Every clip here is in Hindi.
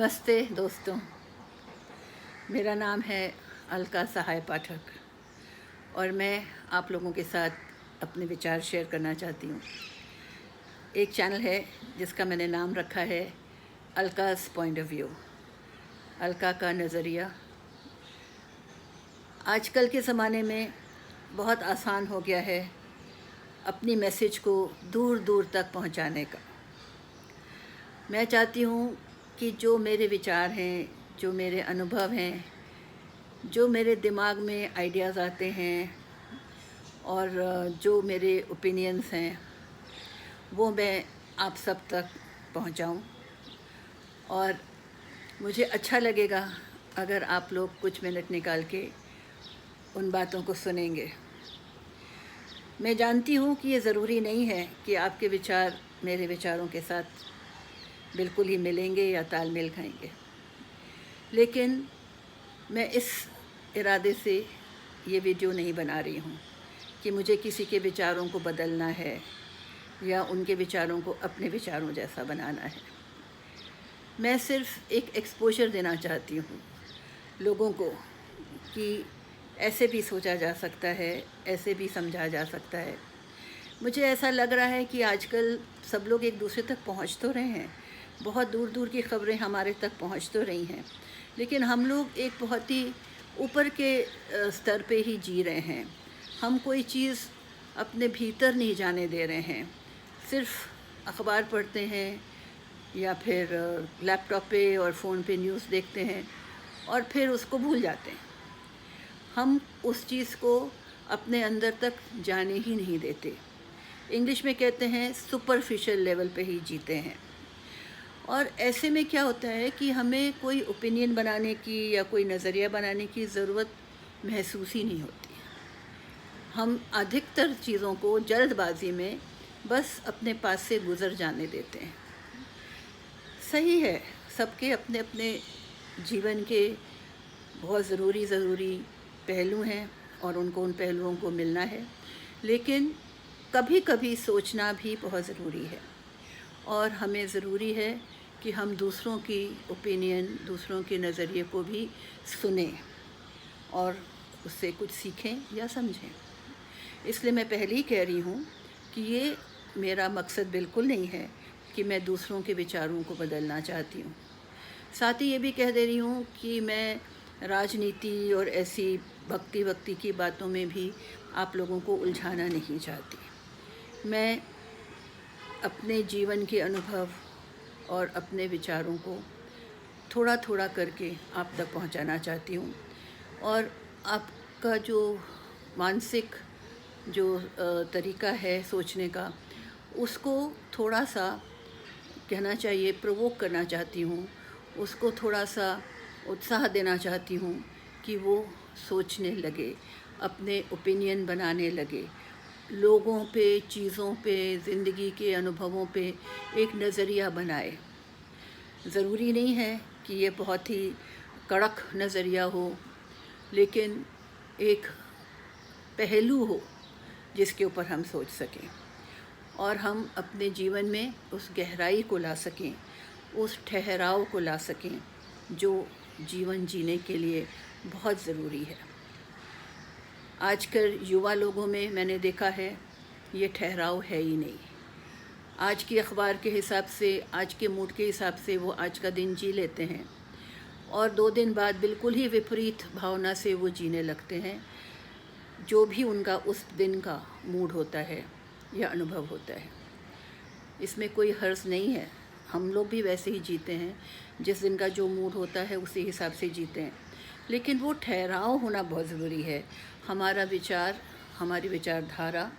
नमस्ते दोस्तों, मेरा नाम है अलका सहाय पाठक और मैं आप लोगों के साथ अपने विचार शेयर करना चाहती हूँ। एक चैनल है जिसका मैंने नाम रखा है अलका's पॉइंट ऑफ व्यू, अलका का नज़रिया। आजकल के ज़माने में बहुत आसान हो गया है अपनी मैसेज को दूर दूर तक पहुँचाने का। मैं चाहती हूँ कि जो मेरे विचार हैं, जो मेरे अनुभव हैं, जो मेरे दिमाग में आइडियाज़ आते हैं और जो मेरे ओपिनियंस हैं वो मैं आप सब तक पहुंचाऊं। और मुझे अच्छा लगेगा अगर आप लोग कुछ मिनट निकाल के उन बातों को सुनेंगे। मैं जानती हूँ कि ये ज़रूरी नहीं है कि आपके विचार मेरे विचारों के साथ बिल्कुल ही मिलेंगे या तालमेल खाएंगे, लेकिन मैं इस इरादे से ये वीडियो नहीं बना रही हूँ कि मुझे किसी के विचारों को बदलना है या उनके विचारों को अपने विचारों जैसा बनाना है। मैं सिर्फ एक एक्सपोजर देना चाहती हूँ लोगों को कि ऐसे भी सोचा जा सकता है, ऐसे भी समझा जा सकता है। मुझे ऐसा लग रहा है कि आजकल सब लोग एक दूसरे तक पहुँच तो रहे हैं, बहुत दूर दूर की ख़बरें हमारे तक पहुँच तो रही हैं, लेकिन हम लोग एक बहुत ही ऊपर के स्तर पे ही जी रहे हैं। हम कोई चीज़ अपने भीतर नहीं जाने दे रहे हैं, सिर्फ अखबार पढ़ते हैं या फिर लैपटॉप पे और फ़ोन पे न्यूज़ देखते हैं और फिर उसको भूल जाते हैं। हम उस चीज़ को अपने अंदर तक जाने ही नहीं देते। इंग्लिश में कहते हैं सुपरफिशियल लेवल पे ही जीते हैं। और ऐसे में क्या होता है कि हमें कोई ओपिनियन बनाने की या कोई नज़रिया बनाने की ज़रूरत महसूस ही नहीं होती। हम अधिकतर चीज़ों को जल्दबाजी में बस अपने पास से गुज़र जाने देते हैं। सही है, सबके अपने अपने जीवन के बहुत ज़रूरी पहलू हैं और उनको उन पहलुओं को मिलना है, लेकिन कभी कभी सोचना भी बहुत ज़रूरी है। और हमें ज़रूरी है कि हम दूसरों की ओपिनियन, दूसरों के नज़रिए को भी सुनें और उससे कुछ सीखें या समझें। इसलिए मैं पहले ही कह रही हूँ कि ये मेरा मकसद बिल्कुल नहीं है कि मैं दूसरों के विचारों को बदलना चाहती हूँ। साथ ही ये भी कह दे रही हूँ कि मैं राजनीति और ऐसी भक्ति की बातों में भी आप लोगों को उलझाना नहीं चाहती। मैं अपने जीवन के अनुभव और अपने विचारों को थोड़ा थोड़ा करके आप तक पहुंचाना चाहती हूं। और आपका जो मानसिक जो तरीका है सोचने का, उसको थोड़ा सा कहना चाहिए प्रोवोक करना चाहती हूं, उसको थोड़ा सा उत्साह देना चाहती हूं कि वो सोचने लगे, अपने ओपिनियन बनाने लगे, लोगों पे, चीज़ों पे, ज़िंदगी के अनुभवों पे एक नज़रिया बनाए। ज़रूरी नहीं है कि ये बहुत ही कड़क नज़रिया हो, लेकिन एक पहलू हो जिसके ऊपर हम सोच सकें और हम अपने जीवन में उस गहराई को ला सकें, उस ठहराव को ला सकें जो जीवन जीने के लिए बहुत ज़रूरी है। आजकल युवा लोगों में मैंने देखा है ये ठहराव है ही नहीं। आज की अखबार के हिसाब से, आज के मूड के हिसाब से वो आज का दिन जी लेते हैं और 2 दिन बाद बिल्कुल ही विपरीत भावना से वो जीने लगते हैं। जो भी उनका उस दिन का मूड होता है या अनुभव होता है, इसमें कोई हर्ज नहीं है। हम लोग भी वैसे ही जीते हैं, जिस दिन का जो मूड होता है उसी हिसाब से जीते हैं, लेकिन वो ठहराव होना बहुत ज़रूरी है। हमारा विचार, हमारी विचारधारा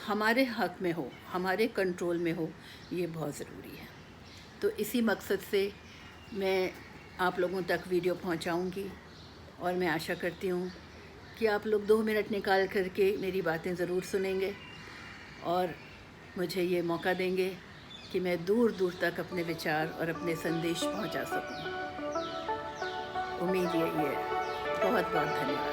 हमारे हक़ में हो, हमारे कंट्रोल में हो, ये बहुत ज़रूरी है। तो इसी मकसद से मैं आप लोगों तक वीडियो पहुंचाऊंगी और मैं आशा करती हूँ कि आप लोग 2 मिनट निकाल करके मेरी बातें ज़रूर सुनेंगे और मुझे ये मौका देंगे कि मैं दूर दूर तक अपने विचार और अपने संदेश पहुंचा सकूं। उम्मीद यही है। बहुत बहुत धन्यवाद।